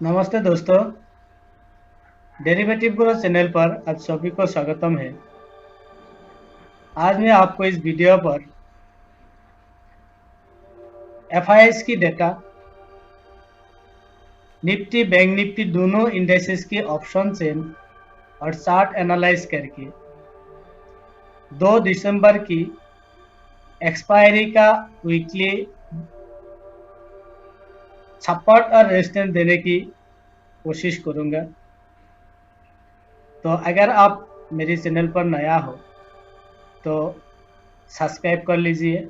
नमस्ते दोस्तों, derivative grow channel पर आप सभी को स्वागतम है। आज मैं आपको इस वीडियो पर एफआईएस की डेटा, निफ्टी, बैंक निफ्टी दोनों इंडेक्सेस की ऑप्शन चेन और चार्ट एनालाइज करके 2 दिसंबर की एक्सपायरी का वीकली सपोर्ट और रेजिस्टेंस देने की कोशिश करूंगा। तो अगर आप मेरे चैनल पर नया हो तो सब्सक्राइब कर लीजिए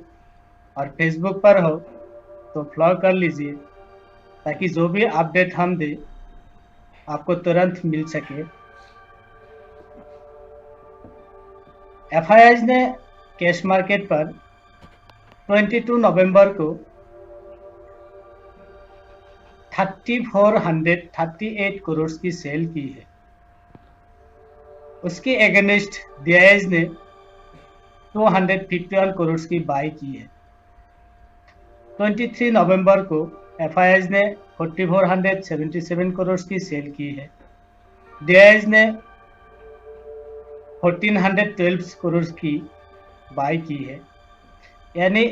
और फेसबुक पर हो तो फॉलो कर लीजिए ताकि जो भी अपडेट हम दें आपको तुरंत मिल सके। एफआईआई ने कैश मार्केट पर 22 नवंबर को 3438 करोड़ की सेल की है। उसके एगेंस्ट डीआईएस ने 251 करोड़ की बाई की है। 23 नवंबर को एफआईआई ने 4477 करोड़ की सेल की है। डीआईएस ने 1412 करोड़ की बाई की है। यानी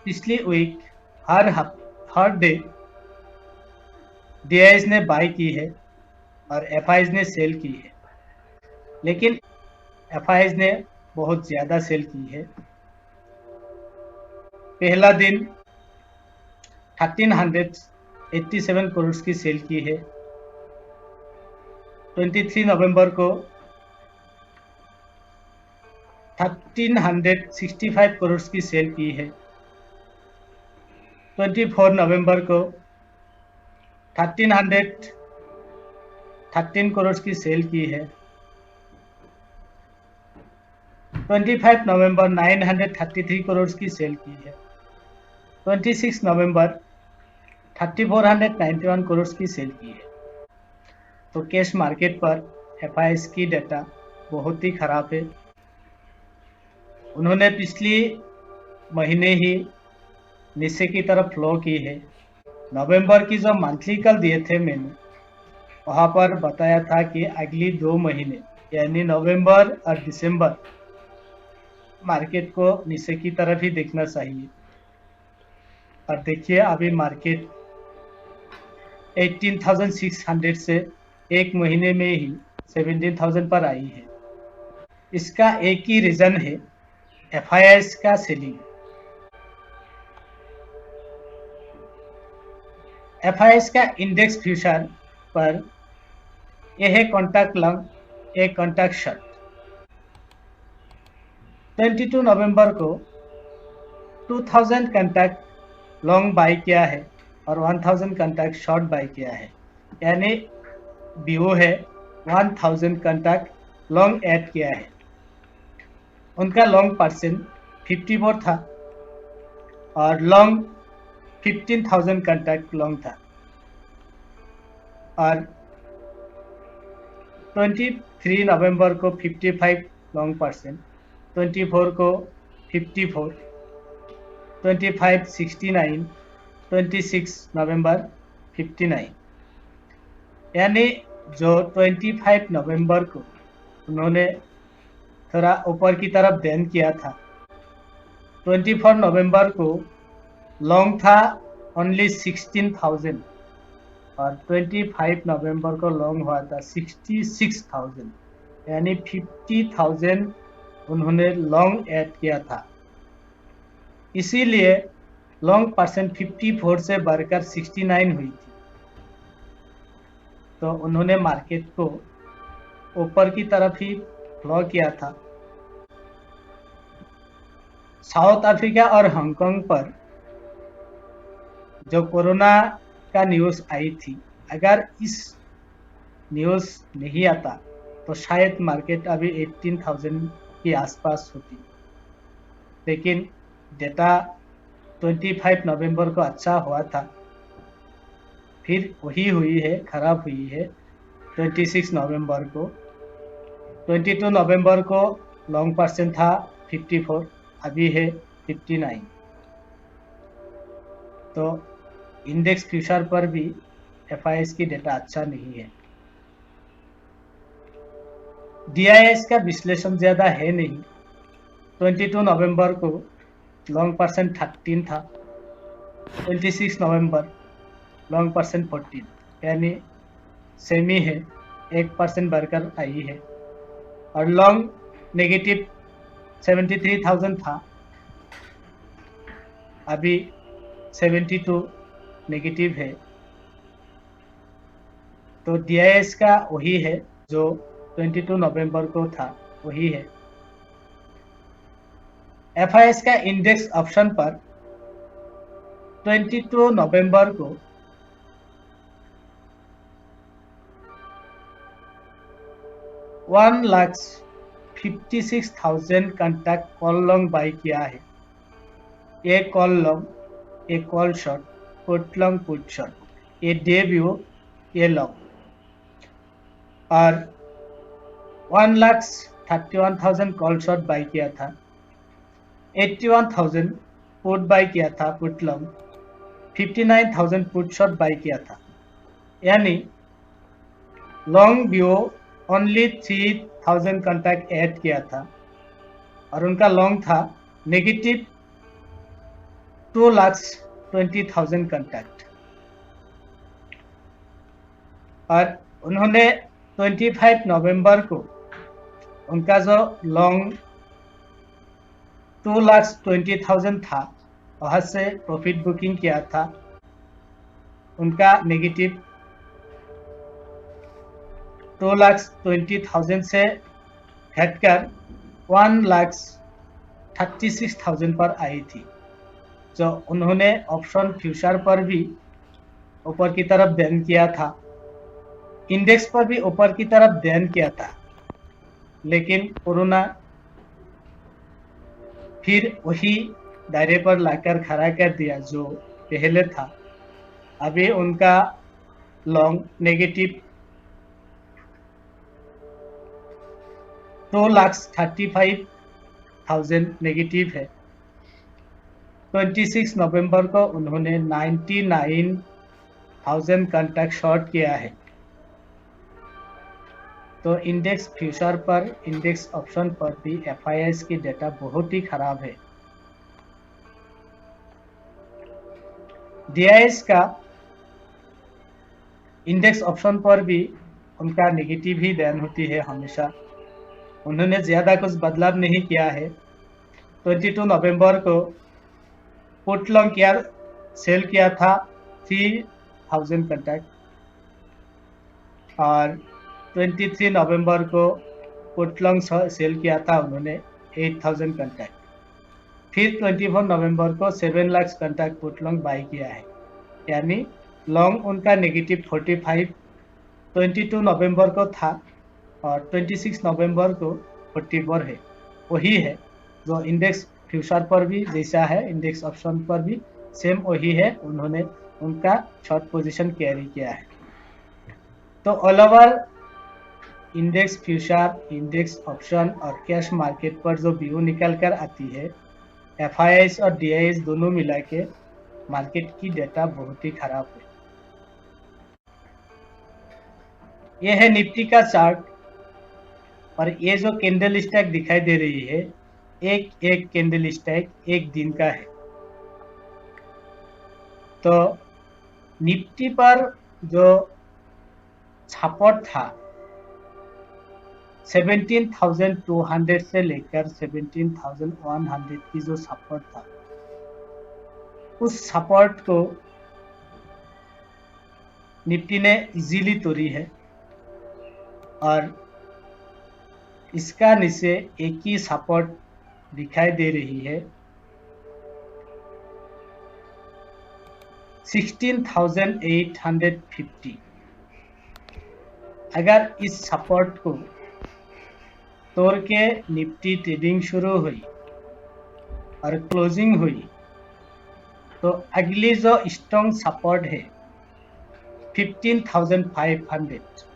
पिछली वीक हर डे डीआईएस ने बाई की है और एफआईआई ने सेल की है, लेकिन एफआईआई ने बहुत ज़्यादा सेल की है। पहला दिन 1387 करोड़ की सेल की है। 23 नवंबर को 1365 करोड़ की सेल की है। 24 नवंबर को 1313 करोड़ की सेल की है। 25 नवंबर 933 करोड़ की सेल की है। 26 नवंबर 3491 करोड़ की सेल की है। तो कैश मार्केट पर एफआईआई की डेटा बहुत ही खराब है। उन्होंने पिछली महीने ही नीचे की तरफ फ्लो की है। नवंबर की जो मंथली कल दिए थे मैंने वहां पर बताया था कि अगली 2 महीने यानी नवंबर और दिसंबर मार्केट को नीचे की तरफ ही देखना चाहिए। और देखिए अभी मार्केट 18,600 से एक महीने में ही 17,000 पर आई है। इसका एक ही रीजन है, एफआईआई का सेलिंग। एफआईआई का इंडेक्स फ्यूचर पर यह है कॉन्टैक्ट लॉन्ग, एक कॉन्टैक्ट शॉर्ट। 22 नवंबर को 2000 कॉन्टैक्ट लॉन्ग बाई किया है और 1000 कॉन्टैक्ट शॉर्ट बाई किया है। यानी व्यू है 1000 कॉन्टैक्ट लॉन्ग ऐड किया है। उनका लॉन्ग परसेंट 54 था और लॉन्ग 15,000 कॉन्टैक्ट लॉन्ग था। और 23 नवंबर को 55 लॉन्ग परसेंट, 24 को 54, 25 69, 26 नवंबर 59। यानी जो 25 नवंबर को उन्होंने थोड़ा ऊपर की तरफ देन किया था, 24 नवंबर को लॉन्ग था ओनली 16,000 और 25 नवंबर को लॉन्ग हुआ था 66,000। यानी 50,000 उन्होंने लॉन्ग ऐड किया था। इसीलिए लॉन्ग परसेंट 54 से बढ़कर 69 हुई थी। तो उन्होंने मार्केट को ऊपर की तरफ ही फ्लो किया था। साउथ अफ्रीका और हांगकांग पर जो कोरोना का न्यूज़ आई थी, अगर इस न्यूज़ नहीं आता तो शायद मार्केट अभी 18,000 के आसपास होती। लेकिन डेटा 25 नवंबर को अच्छा हुआ था, फिर वही हुई है, खराब हुई है 26 नवंबर को। 22 नवंबर को लॉन्ग परसेंट था 54, अभी है 59। तो इंडेक्स फ्यूचर पर भी FIS की डेटा अच्छा नहीं है। DIS का विश्लेषण ज्यादा है नहीं। 22 नवंबर को लॉन्ग परसेंट 13 था, 26 नवंबर लॉन्ग परसेंट 14, यानी सेमी है, 1% बढ़कर आई है। और लॉन्ग नेगेटिव 73,000 था, अभी 72 नेगेटिव है। तो DIS का वही है जो 22 नवंबर को था, वही है। FIS का इंडेक्स ऑप्शन पर 22 नवंबर को 1,56,000 कॉन्टैक्ट कॉल लॉन्ग बाई किया है। एक कॉल लॉन्ग, एक call short, put long put short, ये डेब्यू, ये लॉन्ग। और 1,31,000 कॉल शॉर्ट बाई किया था, 81,000 पुट बाई किया था put long, 59,000 put short by किया था। यानी long view only 3,000 contact add किया था और उनका लॉन्ग था नेगेटिव 2,20,000 कॉन्टैक्ट। और उन्होंने 25 नवंबर को उनका जो लॉन्ग 2,20,000 था, वहां से प्रॉफिट बुकिंग किया था। उनका नेगेटिव 2,20,000 से घटकर 1,36,000 पर आई थी, जो उन्होंने ऑप्शन फ्यूचर पर भी ऊपर की तरफ ध्यान किया था, इंडेक्स पर भी ऊपर की तरफ ध्यान किया था। लेकिन कोरोना फिर वही दायरे पर लाकर खड़ा कर दिया जो पहले था। अभी उनका लॉन्ग नेगेटिव 2,35,000 नेगेटिव है। 26 नवंबर को उन्होंने 99,000 कॉन्टैक्ट शॉर्ट किया है। तो इंडेक्स फ्यूचर पर, इंडेक्स ऑप्शन पर भी FIS की डेटा बहुत ही खराब है। DIS का इंडेक्स ऑप्शन पर भी उनका नेगेटिव ही दैन होती है हमेशा। उन्होंने ज्यादा कुछ बदलाव नहीं किया है। 22 नवंबर को पुट लॉन्ग किया, सेल किया था 3,000 कॉन्टैक्ट और 23 नवंबर को पुट लॉन्ग सेल किया था उन्होंने 8,000 कॉन्टैक्ट। फिर 24 नवंबर को 7 lakh contact put long by किया है। यानी लॉन्ग उनका नेगेटिव 45 22 नवंबर को था और 26 नवंबर को 44 है। वही है जो इंडेक्स फ्यूचर पर भी जैसा है, इंडेक्स ऑप्शन पर भी सेम वही है। उन्होंने उनका शॉर्ट पोजीशन कैरी किया है। तो all over index future, index option और कैश मार्केट पर जो व्यू निकल कर आती है, FIS और DIS दोनों मिला के मार्केट की डेटा बहुत ही खराब है। ये है निफ्टी का चार्ट और ये जो कैंडल स्टैक दिखाई दे रही है, एक एक कैंडल स्टैक एक दिन का है। तो निफ्टी पर जो सपोर्ट था 17,200 से लेकर 17,100 की जो सपोर्ट था, उस सपोर्ट को निफ्टी ने इजीली तोड़ी है और इसका नीचे एक ही सपोर्ट दिखाई दे रही है 16,850। अगर इस सपोर्ट को तोड़ के निफ्टी ट्रेडिंग शुरू हुई और क्लोजिंग हुई तो अगली जो स्ट्रॉन्ग सपोर्ट है 15,500,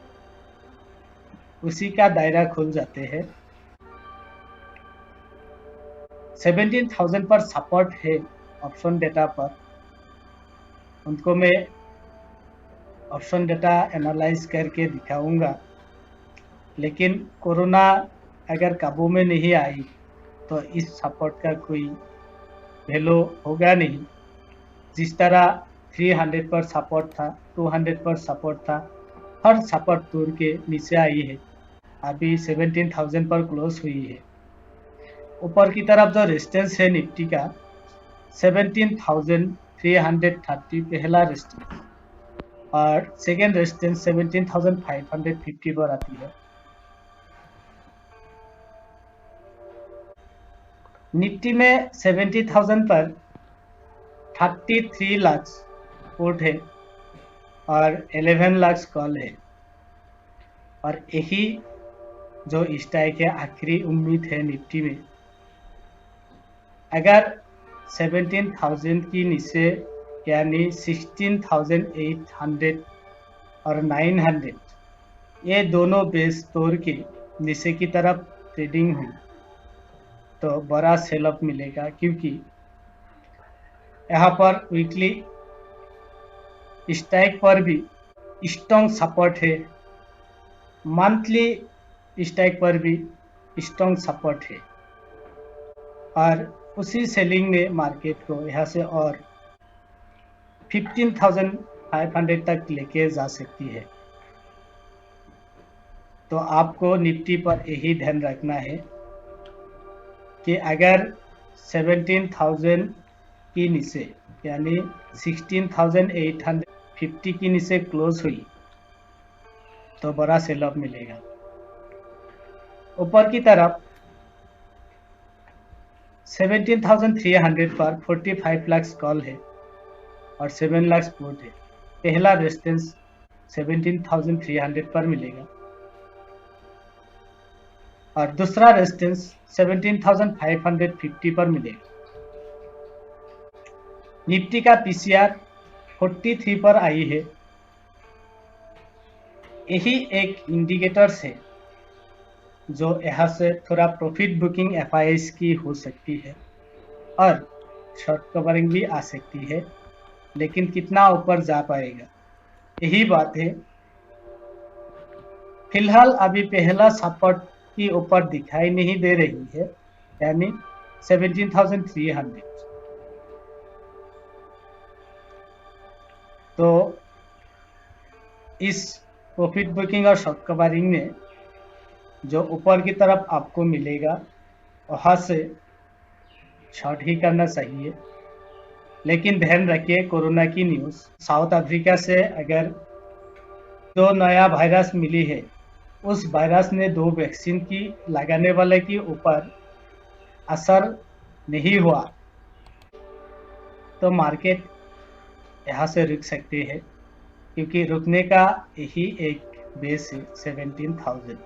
उसी का दायरा खुल जाते हैं। 17,000 पर सपोर्ट है ऑप्शन डेटा पर, उनको मैं ऑप्शन डेटा एनालाइज करके दिखाऊंगा, लेकिन कोरोना अगर काबू में नहीं आई तो इस सपोर्ट का कोई वैल्यू होगा नहीं। जिस तरह 300 पर सपोर्ट था, 200 पर सपोर्ट था, हर सपोर्ट तोड़ के नीचे आई है, अभी 17,000 पर क्लोज हुई है। ऊपर की तरफ जो रेजिस्टेंस है निफ्टी का 17,330 पहला रेजिस्टेंस, और सेकेंड रेजिस्टेंस 17,550 पर आती है। निफ्टी में 70,000 पर 33 लाख पुट है और 11 लाख कॉल है, और यही जो स्ट्राइक है आखिरी उम्मीद है निफ्टी में। अगर 17,000 की नीचे यानी 16,800 और 900 ये दोनों बेस तोड़ के नीचे की तरफ ट्रेडिंग हुई तो बड़ा सेल ऑफ मिलेगा, क्योंकि यहाँ पर वीकली स्ट्राइक पर भी स्ट्रॉन्ग सपोर्ट है, मंथली स्ट्राइक पर भी स्ट्रॉन्ग सपोर्ट है, और उसी सेलिंग ने मार्केट को यहाँ से और 15,500 तक लेके जा सकती है। तो आपको निफ्टी पर यही ध्यान रखना है कि अगर 17,000 की नीचे यानी 16,850 की नीचे क्लोज हुई तो बड़ा सेल ऑफ मिलेगा। ऊपर की तरफ 17,300 पर 45 लाख कॉल है और 7 लाख पुट है। पहला रेजिस्टेंस 17,300 पर मिलेगा और दूसरा रेजिस्टेंस 17,550 पर मिलेगा। निफ्टी का पीसीआर 43 पर आई है। यही एक इंडिकेटर्स है जो यहाँ से थोड़ा प्रॉफिट बुकिंग एफआईएस की हो सकती है और शॉर्ट कवरिंग भी आ सकती है, लेकिन कितना ऊपर जा पाएगा यही बात है। फिलहाल अभी पहला सपोर्ट की ऊपर दिखाई नहीं दे रही है, यानी 17,300। तो इस प्रॉफिट बुकिंग और शॉर्ट कवरिंग में जो ऊपर की तरफ आपको मिलेगा वहां से शॉर्ट ही करना चाहिए। लेकिन ध्यान रखिए कोरोना की न्यूज़, साउथ अफ्रीका से अगर जो नया वायरस मिली है उस वायरस ने 2 वैक्सीन की लगाने वाले के ऊपर असर नहीं हुआ तो मार्केट यहाँ से रुक सकते हैं, क्योंकि रुकने का यही एक बेस है 17,000।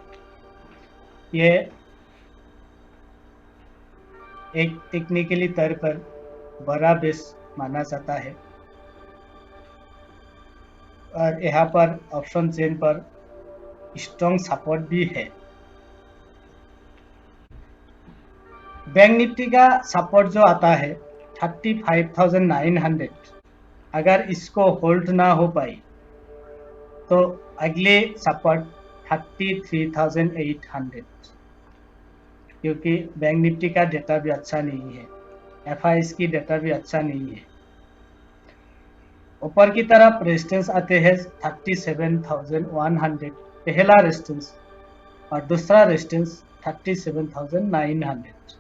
ये एक टेक्निकली तौर पर बड़ा बेस माना जाता है और यहाँ पर ऑप्शन चेन पर स्ट्रॉन्ग सपोर्ट भी है। बैंक निफ्टी का सपोर्ट जो आता है 35,900, अगर इसको होल्ड ना हो पाई तो अगले सपोर्ट 33,800, क्योंकि बैंक निफ्टी का डेटा भी अच्छा नहीं है, एफआईएस की डेटा भी अच्छा नहीं है। ऊपर की तरफ रेजिस्टेंस आते हैं 37,100 पहला रेजिस्टेंस और दूसरा रेजिस्टेंस 37,900।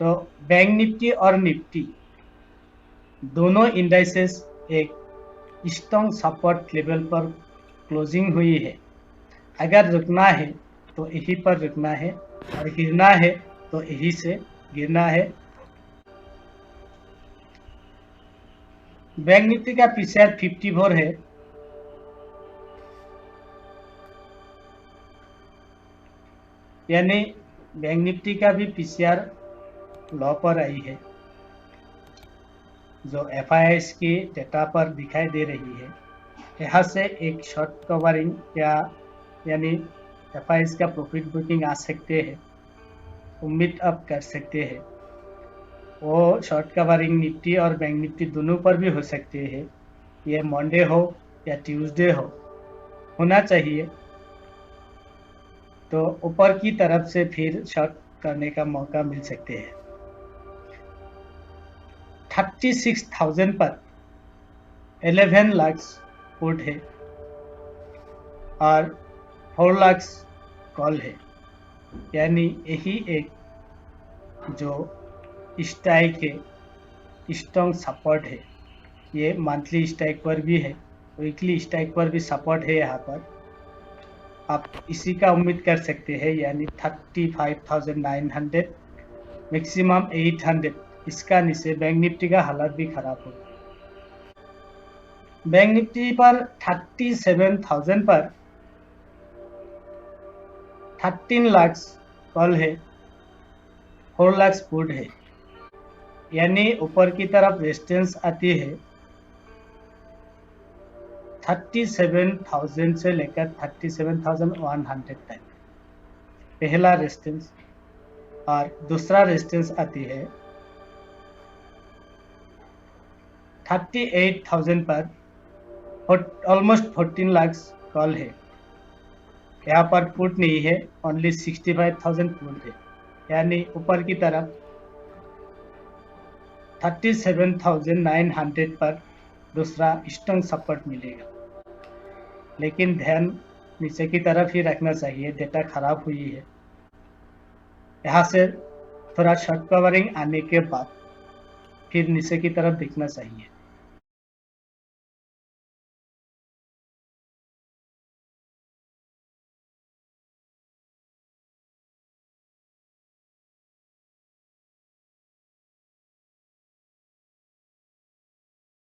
तो बैंक निफ्टी और निफ्टी दोनों इंडाइसेस एक स्ट्रॉन्ग सपोर्ट लेवल पर क्लोजिंग हुई है। अगर रुकना है तो यहीं पर रुकना है और गिरना है तो यहीं से गिरना है। बैंक निफ्टी का पीसीआर 54 है। यानी बैंक निफ्टी का भी पीसीआर लो पर आई है, जो एफआईएस की डेटा पर दिखाई दे रही है। यहाँ से एक शॉर्ट कवरिंग यानी एफआईएस का प्रॉफिट बुकिंग आ सकते हैं, उम्मीद अब कर सकते हैं। वो शॉर्ट कवरिंग निफ्टी और बैंक निफ्टी दोनों पर भी हो सकते हैं। ये मंडे हो या ट्यूसडे होना चाहिए, तो ऊपर की तरफ से फिर शॉर्ट करने का मौका मिल सकते हैं। 36,000 पर 11 लाख पुट है और 4 लाख कॉल है, यानी यही एक जो स्ट्राइक है, स्ट्रॉन्ग सपोर्ट है। ये मंथली स्ट्राइक पर भी है, वीकली स्ट्राइक पर भी सपोर्ट है। यहाँ पर आप इसी का उम्मीद कर सकते हैं, यानी 35,900 मैक्सिमम 800, इसका नीचे बैंक निफ्टी का हालत भी खराब हो। बैंक निफ्टी पर 37,000 पर 13 लाख कॉल है, 4 लाख पुट है, यानी ऊपर की तरफ रेजिस्टेंस आती है 37,000 से लेकर 37,100 तक, पहला रेजिस्टेंस। और दूसरा रेजिस्टेंस आती है 38,000 पर, ऑलमोस्ट 14 लाख कॉल है। यहाँ पर पुट नहीं है, ओनली 65,000 पुट है, यानी ऊपर की तरफ 37,900 पर दूसरा स्ट्रॉन्ग सपोर्ट मिलेगा। लेकिन ध्यान नीचे की तरफ ही रखना चाहिए, डेटा खराब हुई है। यहाँ से थोड़ा शॉर्ट कवरिंग आने के बाद फिर नीचे की तरफ दिखना चाहिए।